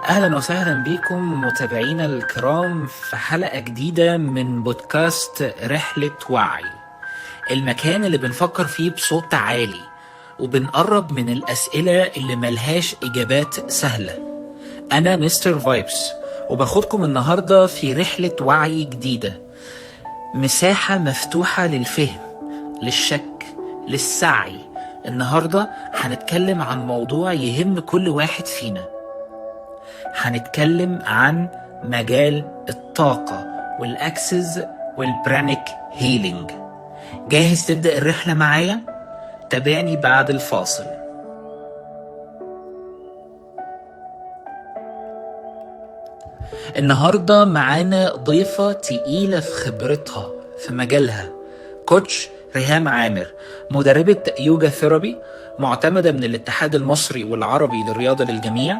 أهلا وسهلا بكم متابعينا الكرام في حلقة جديدة من بودكاست رحلة وعي، المكان اللي بنفكر فيه بصوت عالي وبنقرب من الأسئلة اللي ملهاش إجابات سهلة. أنا مستر فايبس وباخدكم النهاردة في رحلة وعي جديدة، مساحة مفتوحة للفهم، للشك، للسعي. النهاردة هنتكلم عن موضوع يهم كل واحد فينا. هنتكلم عن مجال الطاقة والأكسس والبرانيك هيلينج. جاهز تبدأ الرحلة معايا؟ تابعني بعد الفاصل. النهاردة معانا ضيفة تقيلة في خبرتها في مجالها، كوتش ريهام عامر، مدربة يوجا ثيرابي معتمدة من الاتحاد المصري والعربي للرياضة للجميع،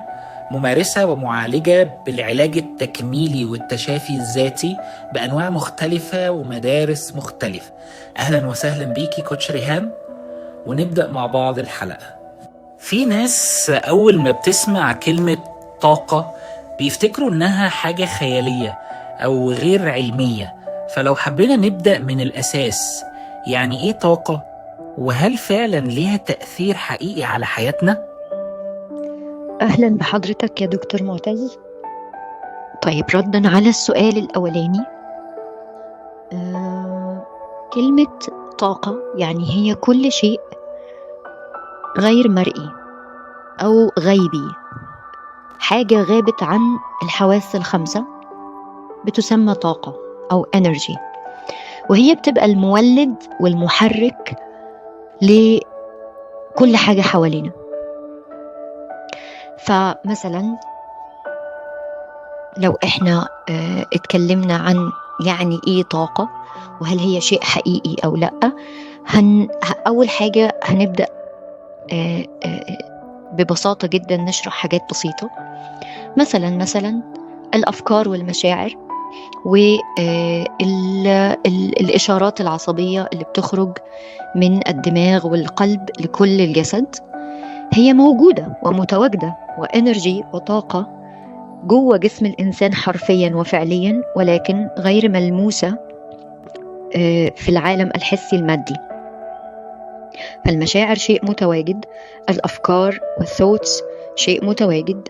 ممارسة ومعالجة بالعلاج التكميلي والتشافي الذاتي بأنواع مختلفة ومدارس مختلفة. أهلا وسهلا بيكي كوتش ريهام، ونبدأ مع بعض الحلقة. في ناس أول ما بتسمع كلمة طاقة بيفتكروا إنها حاجة خيالية أو غير علمية، فلو حبينا نبدأ من الأساس، يعني إيه طاقة؟ وهل فعلا ليها تأثير حقيقي على حياتنا؟ أهلا بحضرتك يا دكتور معتز. طيب، ردا على السؤال الأولاني، كلمة طاقة يعني هي كل شيء غير مرئي أو غيبي، حاجة غابت عن الحواس الخمسة بتسمى طاقة أو energy، وهي بتبقى المولد والمحرك لكل حاجة حوالينا. فمثلا لو احنا اتكلمنا عن يعني ايه طاقة وهل هي شيء حقيقي او لا، اول حاجة هنبدأ ببساطة جدا نشرح حاجات بسيطة. مثلا الافكار والمشاعر والاشارات العصبية اللي بتخرج من الدماغ والقلب لكل الجسد، هي موجودة ومتواجدة وانرجي وطاقة جوه جسم الإنسان حرفيا وفعليا، ولكن غير ملموسة في العالم الحسي المادي. فالمشاعر شيء متواجد، الأفكار والثوتس شيء متواجد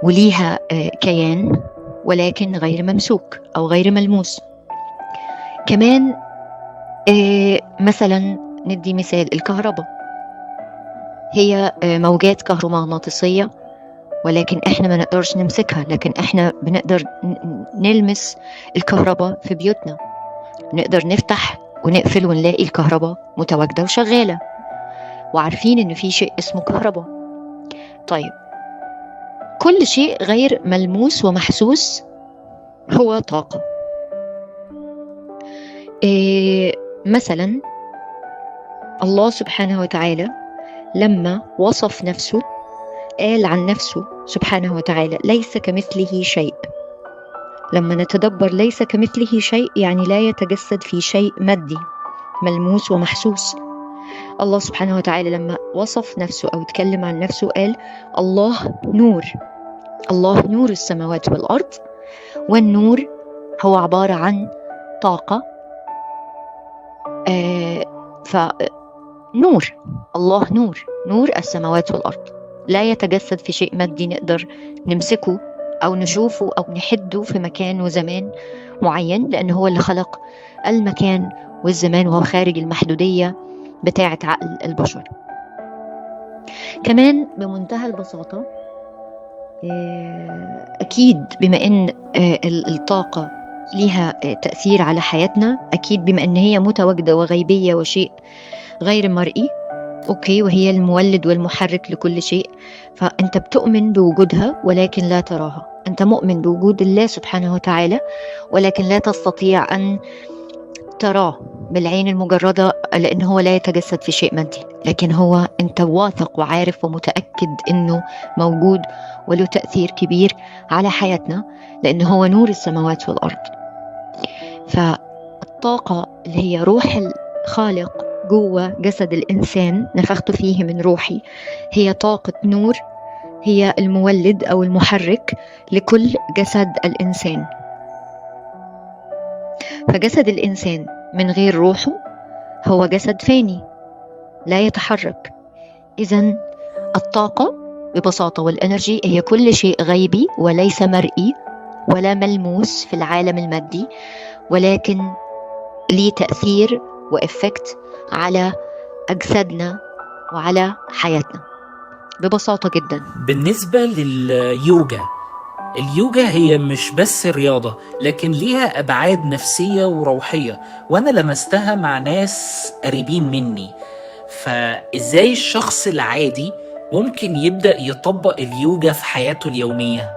وليها كيان، ولكن غير ممسوك أو غير ملموس. كمان مثلا ندي مثال، الكهرباء هي موجات كهرومغناطيسية، ولكن احنا ما نقدرش نمسكها، لكن احنا بنقدر نلمس الكهرباء في بيوتنا، نقدر نفتح ونقفل ونلاقي الكهرباء متواجدة وشغالة، وعارفين ان في شيء اسمه كهرباء. طيب، كل شيء غير ملموس ومحسوس هو طاقة. مثلا الله سبحانه وتعالى لما وصف نفسه قال عن نفسه سبحانه وتعالى ليس كمثله شيء. لما نتدبر ليس كمثله شيء يعني لا يتجسد في شيء مادي ملموس ومحسوس. الله سبحانه وتعالى لما وصف نفسه أو اتكلم عن نفسه قال الله نور، الله نور السماوات والأرض، والنور هو عبارة عن طاقة. فنور، الله نور، نور السماوات والأرض، لا يتجسد في شيء مادي نقدر نمسكه أو نشوفه أو نحده في مكان وزمان معين، لأنه هو اللي خلق المكان والزمان وهو خارج المحدودية بتاعة عقل البشر. كمان بمنتهى البساطة، أكيد بما أن الطاقة لها تأثير على حياتنا، أكيد بما أن هي متواجدة وغيبية وشيء غير مرئي، أوكي، وهي المولد والمحرك لكل شيء، فأنت بتؤمن بوجودها ولكن لا تراها. أنت مؤمن بوجود الله سبحانه وتعالى ولكن لا تستطيع أن تراه بالعين المجردة، لأنه هو لا يتجسد في شيء مادي، لكن هو أنت واثق وعارف ومتأكد أنه موجود وله تأثير كبير على حياتنا، لأنه هو نور السماوات والأرض. فالطاقة اللي هي روح الخالق جوه جسد الإنسان، نفخت فيه من روحي، هي طاقة نور، هي المولد أو المحرك لكل جسد الإنسان. فجسد الإنسان من غير روحه هو جسد فاني لا يتحرك. إذن الطاقة ببساطة والإنرجي هي كل شيء غيبي وليس مرئي ولا ملموس في العالم المادي، ولكن ليه تأثير وإفكت على أجسادنا وعلى حياتنا ببساطة جدا. بالنسبة لليوجا، اليوجا هي مش بس رياضة، لكن ليها أبعاد نفسية وروحية، وأنا لمستها مع ناس قريبين مني. فإزاي الشخص العادي ممكن يبدأ يطبق اليوجا في حياته اليومية؟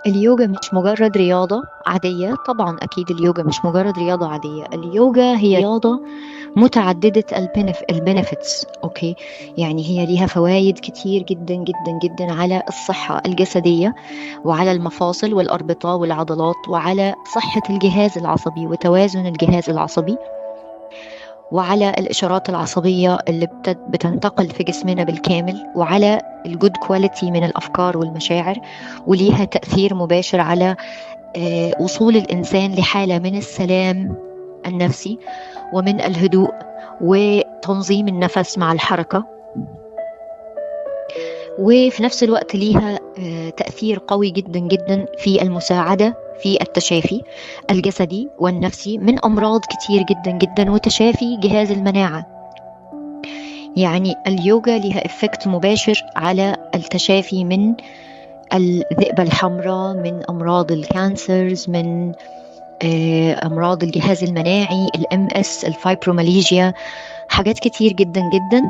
اليوجا مش مجرد رياضة عادية، طبعا أكيد اليوجا مش مجرد رياضة عادية. اليوجا هي رياضة متعددة البنفيتس، أوكي؟ يعني هي ليها فوائد كتير جدا جدا جدا على الصحة الجسدية وعلى المفاصل والأربطة والعضلات وعلى صحة الجهاز العصبي وتوازن الجهاز العصبي وعلى الإشارات العصبية اللي بتنتقل في جسمنا بالكامل وعلى الجود كواليتي من الأفكار والمشاعر، وليها تأثير مباشر على وصول الإنسان لحالة من السلام النفسي ومن الهدوء وتنظيم النفس مع الحركة. وفي نفس الوقت ليها تأثير قوي جدا جدا في المساعدة في التشافي الجسدي والنفسي من أمراض كتير جدا جدا وتشافي جهاز المناعة. يعني اليوغا لها إفكت مباشر على التشافي من الذئبة الحمراء، من أمراض الكانسرز، من أمراض الجهاز المناعي، الMS، الفايبروماليجيا، حاجات كتير جدا جدا.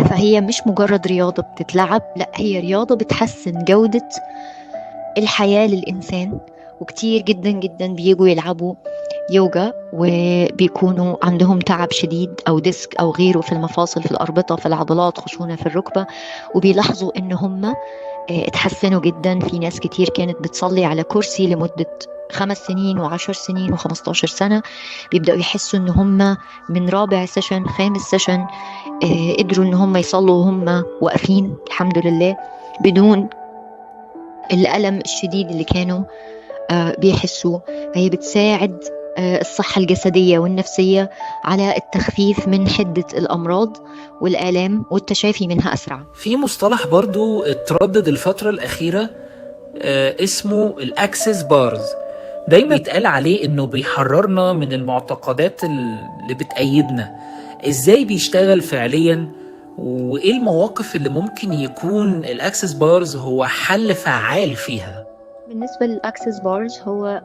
فهي مش مجرد رياضة بتتلعب، لا، هي رياضة بتحسن جودة الحياة للإنسان. وكتير جدا جدا بيجوا يلعبوا يوجا وبيكونوا عندهم تعب شديد أو ديسك أو غيره في المفاصل، في الأربطة، في العضلات، خشونة في الركبة، وبيلاحظوا إن هم اتحسنوا جدا. في ناس كتير كانت بتصلي على كرسي لمدة 5 سنين و10 سنين و15 سنة، بيبدأوا يحسوا إن هم من رابع سيشن، خامس سيشن، قدروا إن هم يصلوا وهم واقفين الحمد لله بدون الألم الشديد اللي كانوا بيحسوا. هي بتساعد الصحة الجسدية والنفسية على التخفيف من حدة الأمراض والآلام والتشافي منها أسرع. في مصطلح برضو اتردد الفترة الأخيرة اسمه الأكسس بارز. دايما يتقال عليه إنه بيحررنا من المعتقدات اللي بتأيدنا. إزاي بيشتغل فعليا؟ وإيه المواقف اللي ممكن يكون الأكسس بارز هو حل فعال فيها؟ بالنسبة للأكسس بارز، هو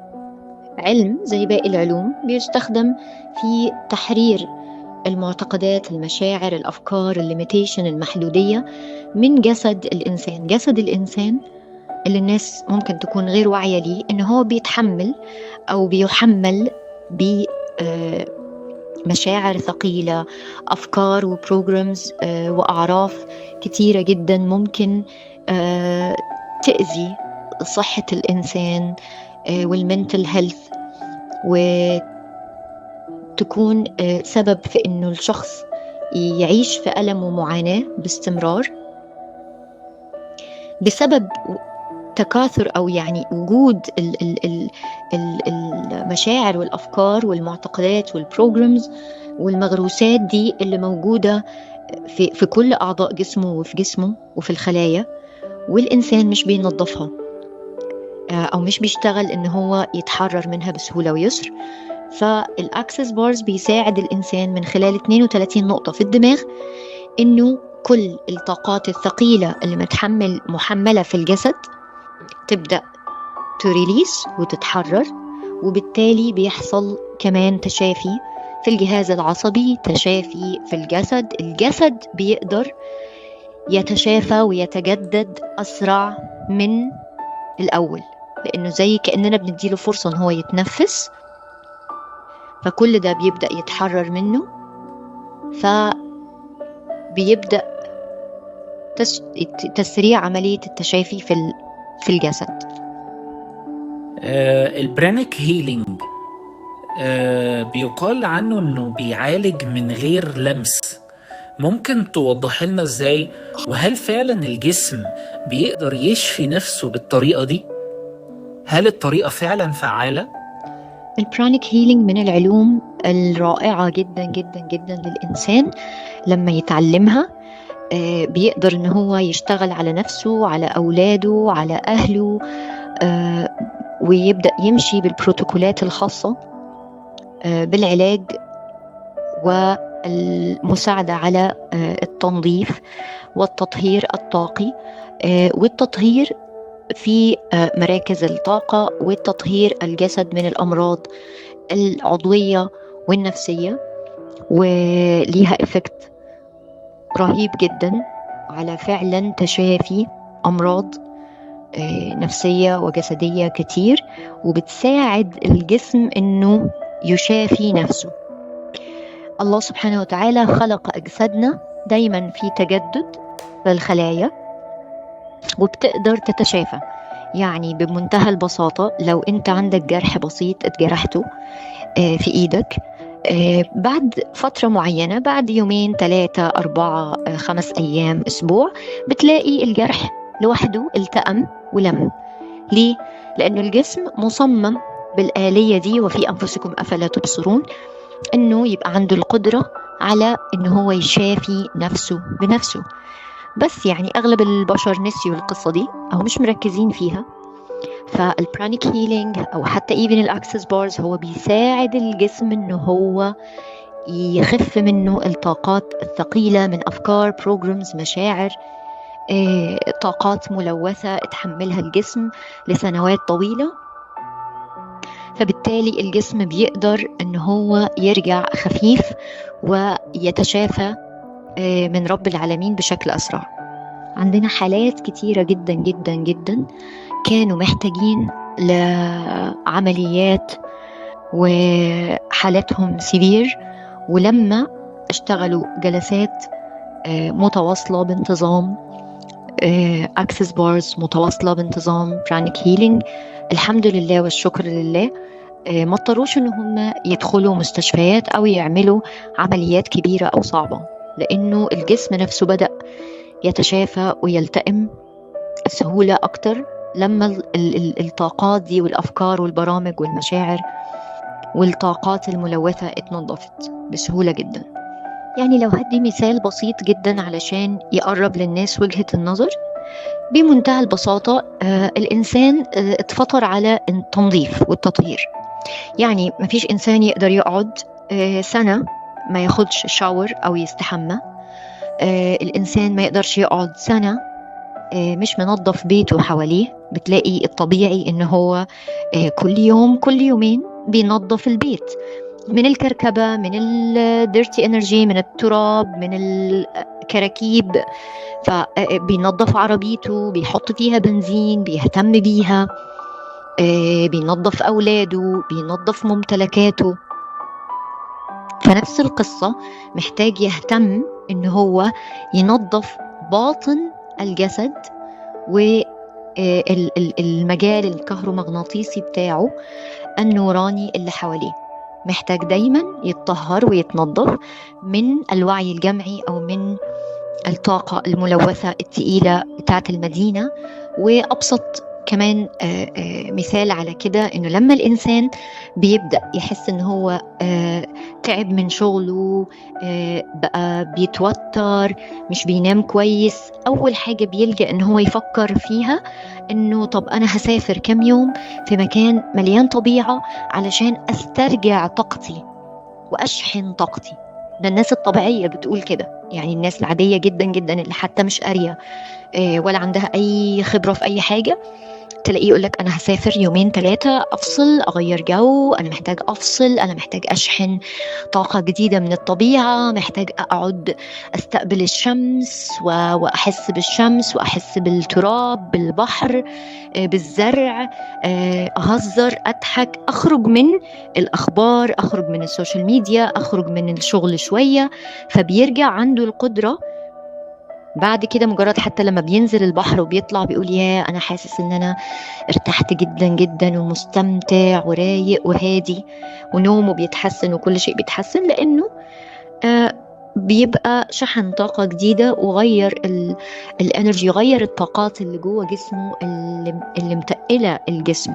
علم زي باقي العلوم بيستخدم في تحرير المعتقدات، المشاعر، الأفكار، الليميتيشن، المحدودية من جسد الإنسان. جسد الإنسان اللي الناس ممكن تكون غير واعية ليه إن هو بيتحمل أو بيحمل بمشاعر ثقيلة، أفكار وبروجرامز وأعراف كتيرة جدا ممكن تأذي صحة الإنسان والمنتل هيلث، وتكون سبب في إنه الشخص يعيش في ألم ومعاناة باستمرار بسبب تكاثر أو يعني وجود المشاعر والأفكار والمعتقدات والبروجرامز والمغروسات دي اللي موجودة في كل أعضاء جسمه وفي جسمه وفي الخلايا، والإنسان مش بينظفها أو مش بيشتغل إن هو يتحرر منها بسهولة ويسر. فالأكسس بارز بيساعد الإنسان من خلال 32 نقطة في الدماغ إنه كل الطاقات الثقيلة اللي محملة في الجسد تبدأ تريليس وتتحرر، وبالتالي بيحصل كمان تشافي في الجهاز العصبي، تشافي في الجسد بيقدر يتشافى ويتجدد أسرع من الأول، لأنه زي كأننا بنديله فرصة إن هو يتنفس، فكل ده بيبدأ يتحرر منه، فبيبدأ تسريع عملية التشافي في الجسد. البرانيك هيلينج بيقال عنه انه بيعالج من غير لمس، ممكن توضح لنا ازاي؟ وهل فعلا الجسم بيقدر يشفي نفسه بالطريقة دي؟ هل الطريقة فعلا فعالة؟ البرانيك هيلينج من العلوم الرائعة جدا جدا جدا للإنسان. لما يتعلمها بيقدر إن هو يشتغل على نفسه، على أولاده، على أهله، ويبدأ يمشي بالبروتوكولات الخاصة بالعلاج والمساعدة على التنظيف والتطهير الطاقي، والتطهير في مراكز الطاقة، والتطهير الجسد من الأمراض العضوية والنفسية. وليها إفكت رهيب جدا على فعلا تشافي أمراض نفسية وجسدية كتير، وبتساعد الجسم إنه يشافي نفسه. الله سبحانه وتعالى خلق أجسادنا دايما في تجدد في الخلايا، وبتقدر تتشافى. يعني بمنتهى البساطة لو أنت عندك جرح بسيط اتجرحته في إيدك، بعد فترة معينة، بعد يومين 3 4 5 أيام أسبوع، بتلاقي الجرح لوحده التأم ولم. ليه؟ لأنه الجسم مصمم بالآلية دي، وفي أنفسكم أفلا تبصرون، إنه يبقى عنده القدرة على إنه هو يشافي نفسه بنفسه. بس يعني أغلب البشر نسيوا القصة دي أو مش مركزين فيها. فالبرانيك هيلينج أو حتى even الأكسس بارز هو بيساعد الجسم إنه هو يخف منه الطاقات الثقيلة من أفكار، بروجرامز، مشاعر، طاقات ملوثة اتحملها الجسم لسنوات طويلة. فبالتالي الجسم بيقدر إنه هو يرجع خفيف ويتشافى من رب العالمين بشكل أسرع. عندنا حالات كتيرة جدا جدا جدا كانوا محتاجين لعمليات وحالاتهم سيفير، ولما اشتغلوا جلسات متواصلة بانتظام، اكسس بارز متواصلة بانتظام، برانيك هيلينج، الحمد لله والشكر لله، ما اضطروش ان هم يدخلوا مستشفيات او يعملوا عمليات كبيرة او صعبة، لانه الجسم نفسه بدأ يتشافى ويلتئم بسهولة اكتر لما الطاقات دي والافكار والبرامج والمشاعر والطاقات الملوثة اتنظفت بسهولة جدا. يعني لو هدي مثال بسيط جدا علشان يقرب للناس وجهة النظر، بمنتهى البساطة الإنسان اتفطر على التنظيف والتطهير. يعني مفيش إنسان يقدر يقعد سنة ما ياخدش شاور أو يستحمى. الإنسان ما يقدرش يقعد سنة مش منظف بيته حواليه. بتلاقي الطبيعي إن هو كل يوم كل يومين بينظف البيت من الكركبة، من الديرتي انرجي، من التراب، من الكراكيب. فبينظف عربيته، بيحط فيها بنزين، بيهتم بيها، بينظف أولاده، بينظف ممتلكاته. فنفس القصة محتاج يهتم إن هو ينظف باطن الجسد والمجال الكهرومغناطيسي بتاعه النوراني اللي حواليه. محتاج دايما يتطهر ويتنظف من الوعي الجمعي أو من الطاقة الملوثة التقيلة بتاعت المدينة. وأبسط كمان مثال على كده إنه لما الإنسان بيبدأ يحس إنه هو تعب من شغله، بقى بيتوتر، مش بينام كويس، أول حاجة بيلجأ إنه هو يفكر فيها إنه طب أنا هسافر كم يوم في مكان مليان طبيعة علشان أسترجع طاقتي وأشحن طاقتي. ده الناس الطبيعية بتقول كده، يعني الناس العادية جدا جدا اللي حتى مش قارية ولا عندها أي خبرة في أي حاجة، تلاقيه يقولك أنا هسافر يومين 3 أفصل، أغير جو، أنا محتاج أفصل، أنا محتاج أشحن طاقة جديدة من الطبيعة، محتاج أقعد أستقبل الشمس وأحس بالشمس وأحس بالتراب، بالبحر، بالزرع، أهزر، أضحك، أخرج من الأخبار، أخرج من السوشيال ميديا، أخرج من الشغل شوية. فبيرجع عنده القدرة بعد كده، مجرد حتى لما بينزل البحر وبيطلع بيقول يا أنا حاسس إن أنا ارتحت جدا جدا ومستمتع ورايق وهادي، ونومه بيتحسن وكل شيء بيتحسن، لأنه بيبقى شحن طاقة جديدة وغير الانرجي، غير الطاقات اللي جوه جسمه اللي متقلة الجسم.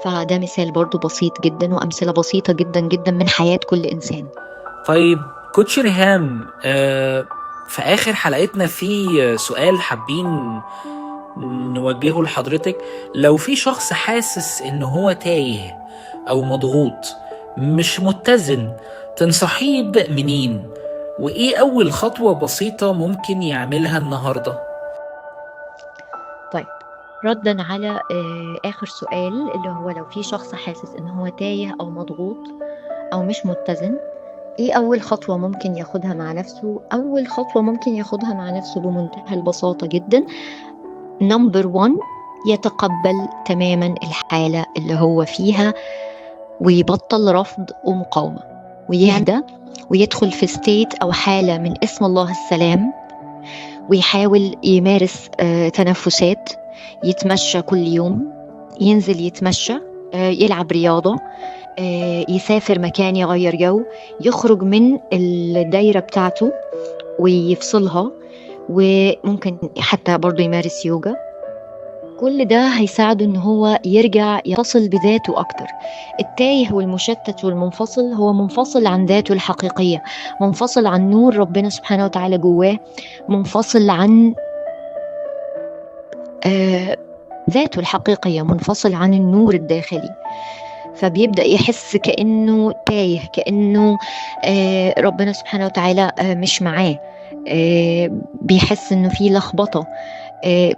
فده مثال برضو بسيط جدا وأمثلة بسيطة جدا جدا من حياة كل إنسان. طيب كوتش ريهام، في آخر حلقتنا في سؤال حابين نوجهه لحضرتك. لو في شخص حاسس إن هو تايه أو مضغوط مش متزن، تنصحيه يبدأ منين؟ وإيه أول خطوة بسيطة ممكن يعملها النهاردة؟ طيب، ردا على آخر سؤال اللي هو لو في شخص حاسس إن هو تايه أو مضغوط أو مش متزن، إيه أول خطوة ممكن ياخدها مع نفسه؟ أول خطوة ممكن ياخدها مع نفسه بمنتهى البساطة جدا، نمبر 1، يتقبل تماما الحالة اللي هو فيها ويبطل رفض ومقاومة، ويهدى ويدخل في ستيت أو حالة من اسم الله السلام، ويحاول يمارس تنفسات، يتمشى كل يوم، ينزل يتمشى، يلعب رياضة، يسافر مكان يغير جو، يخرج من الدايرة بتاعته ويفصلها، وممكن حتى برضو يمارس يوجا. كل ده هيساعده ان هو يرجع يتصل بذاته اكتر. التايه والمشتت والمنفصل هو منفصل عن ذاته الحقيقية، منفصل عن نور ربنا سبحانه وتعالى جواه، منفصل عن ذاته الحقيقية، منفصل عن النور الداخلي. فبيبدأ يحس كأنه تايه، كأنه ربنا سبحانه وتعالى مش معاه، بيحس انه في لخبطة.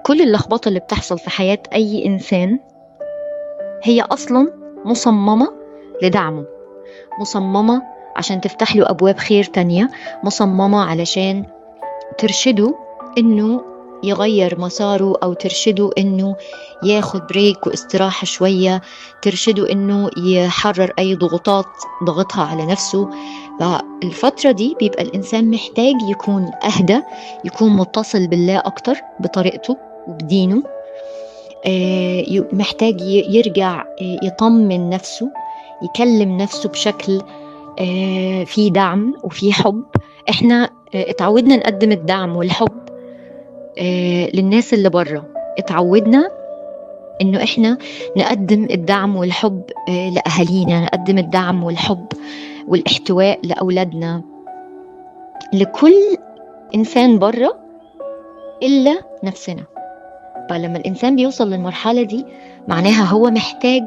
كل اللخبطة اللي بتحصل في حياة أي إنسان هي أصلا مصممة لدعمه، مصممة عشان تفتح له أبواب خير تانية، مصممة علشان ترشده إنه يغير مساره، أو ترشده إنه ياخد بريك واستراحة شوية، ترشده إنه يحرر أي ضغوطات ضغطها على نفسه. فالفترة دي بيبقى الإنسان محتاج يكون أهدى، يكون متصل بالله أكتر بطريقته وبدينه، محتاج يرجع يطمن نفسه، يكلم نفسه بشكل فيه دعم وفيه حب. احنا اتعودنا نقدم الدعم والحب للناس اللي برا، اتعودنا انه احنا نقدم الدعم والحب لأهالينا، نقدم الدعم والحب والاحتواء لأولادنا، لكل إنسان برا إلا نفسنا. فلما الإنسان بيوصل للمرحلة دي معناها هو محتاج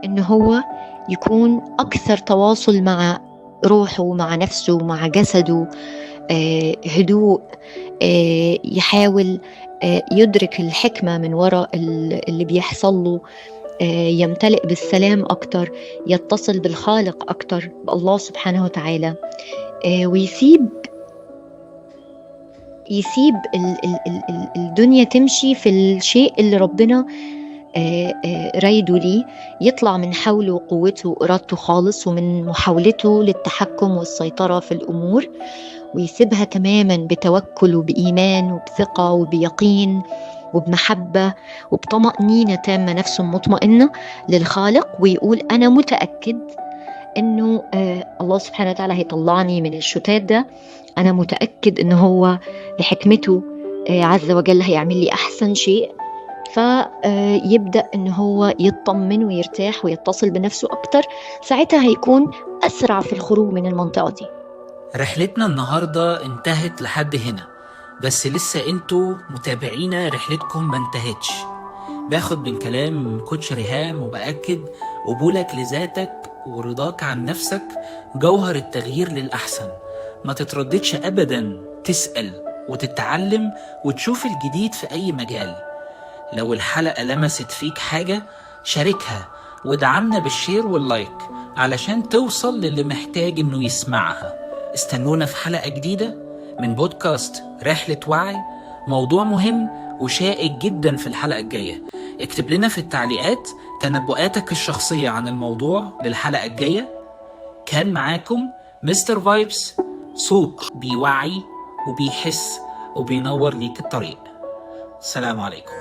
إنه هو يكون أكثر تواصل مع روحه ومع نفسه ومع جسده، هدوء، يحاول يدرك الحكمة من وراء اللي بيحصل له، يمتلئ بالسلام أكتر، يتصل بالخالق أكتر، بالله سبحانه وتعالى، ويسيب الدنيا تمشي في الشيء اللي ربنا رايده ليه، يطلع من حوله وقوته وإرادته خالص، ومن محاولته للتحكم والسيطرة في الأمور، ويسيبها تماما بتوكل وبإيمان وبثقة وبيقين وبمحبة وبطمأنينة تامة، نفس مطمئنة للخالق، ويقول أنا متأكد إنه الله سبحانه وتعالى هيطلعني من الشتات ده، أنا متأكد إنه هو لحكمته عز وجل هيعمل لي أحسن شيء. فيبدأ إنه هو يطمن ويرتاح ويتصل بنفسه أكتر، ساعتها هيكون أسرع في الخروج من المنطقة دي. رحلتنا النهاردة انتهت لحد هنا، بس لسه انتوا متابعينا رحلتكم ما انتهتش. باخد من كلام كوتش ريهام وبأكد قبولك لذاتك ورضاك عن نفسك جوهر التغيير للأحسن. ما تترددش أبدا تسأل وتتعلم وتشوف الجديد في أي مجال. لو الحلقة لمست فيك حاجة شاركها ودعمنا بالشير واللايك علشان توصل للي محتاج انه يسمعها. استنونا في حلقة جديدة من بودكاست رحلة وعي، موضوع مهم وشائك جدا في الحلقة الجاية. اكتب لنا في التعليقات تنبؤاتك الشخصية عن الموضوع للحلقة الجاية. كان معاكم مستر فايبس، صوت بيوعي وبيحس وبينور ليك الطريق. السلام عليكم.